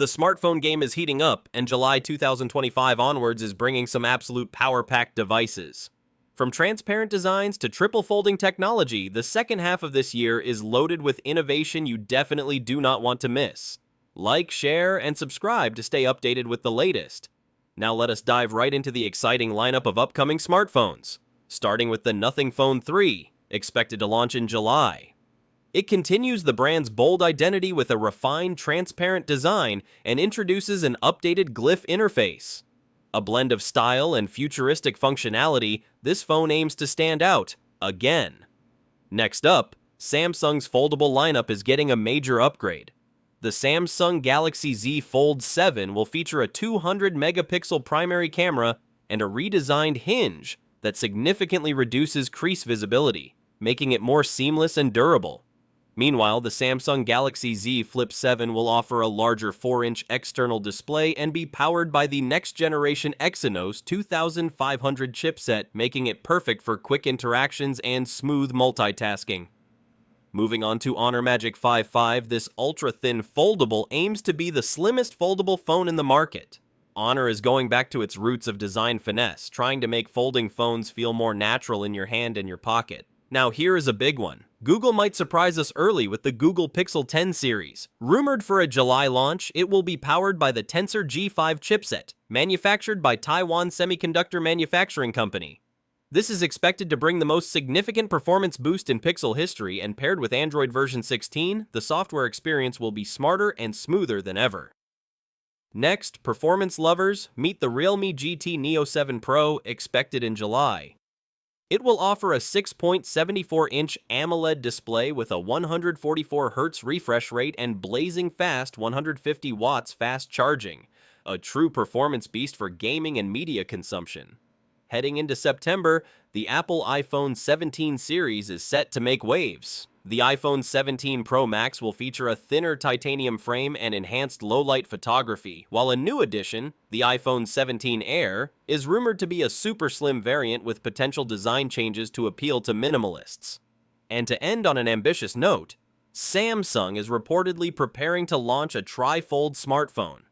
The smartphone game is heating up, and July 2025 onwards is bringing some absolute power-packed devices. From transparent designs to triple folding technology, the second half of this year is loaded with innovation you definitely do not want to miss. Like, share, and subscribe to stay updated with the latest. Now let us dive right into the exciting lineup of upcoming smartphones, starting with the Nothing Phone 3, expected to launch in July. It continues the brand's bold identity with a refined, transparent design and introduces an updated Glyph interface. A blend of style and futuristic functionality, this phone aims to stand out, again. Next up, Samsung's foldable lineup is getting a major upgrade. The Samsung Galaxy Z Fold 7 will feature a 200-megapixel primary camera and a redesigned hinge that significantly reduces crease visibility, making it more seamless and durable. Meanwhile, the Samsung Galaxy Z Flip 7 will offer a larger 4-inch external display and be powered by the next-generation Exynos 2500 chipset, making it perfect for quick interactions and smooth multitasking. Moving on to Honor Magic 5, this ultra-thin foldable aims to be the slimmest foldable phone in the market. Honor is going back to its roots of design finesse, trying to make folding phones feel more natural in your hand and your pocket. Now here is a big one. Google might surprise us early with the Google Pixel 10 series. Rumored for a July launch, it will be powered by the Tensor G5 chipset, manufactured by Taiwan Semiconductor Manufacturing Company. This is expected to bring the most significant performance boost in Pixel history, and paired with Android version 16, the software experience will be smarter and smoother than ever. Next, performance lovers, meet the Realme GT Neo 7 Pro, expected in July. It will offer a 6.74-inch AMOLED display with a 144Hz refresh rate and blazing fast 150 watts fast charging, a true performance beast for gaming and media consumption. Heading into September, the Apple iPhone 17 series is set to make waves. The iPhone 17 Pro Max will feature a thinner titanium frame and enhanced low-light photography, while a new edition, the iPhone 17 Air, is rumored to be a super slim variant with potential design changes to appeal to minimalists. And to end on an ambitious note, Samsung is reportedly preparing to launch a tri-fold smartphone.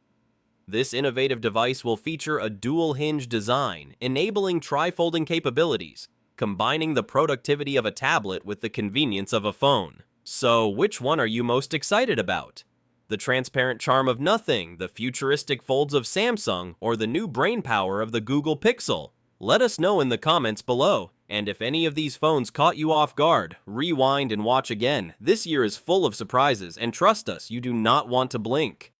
This innovative device will feature a dual hinge design, enabling tri-folding capabilities, combining the productivity of a tablet with the convenience of a phone. So, which one are you most excited about? The transparent charm of Nothing, the futuristic folds of Samsung, or the new brainpower of the Google Pixel? Let us know in the comments below. And if any of these phones caught you off guard, rewind and watch again. This year is full of surprises, and trust us, you do not want to blink.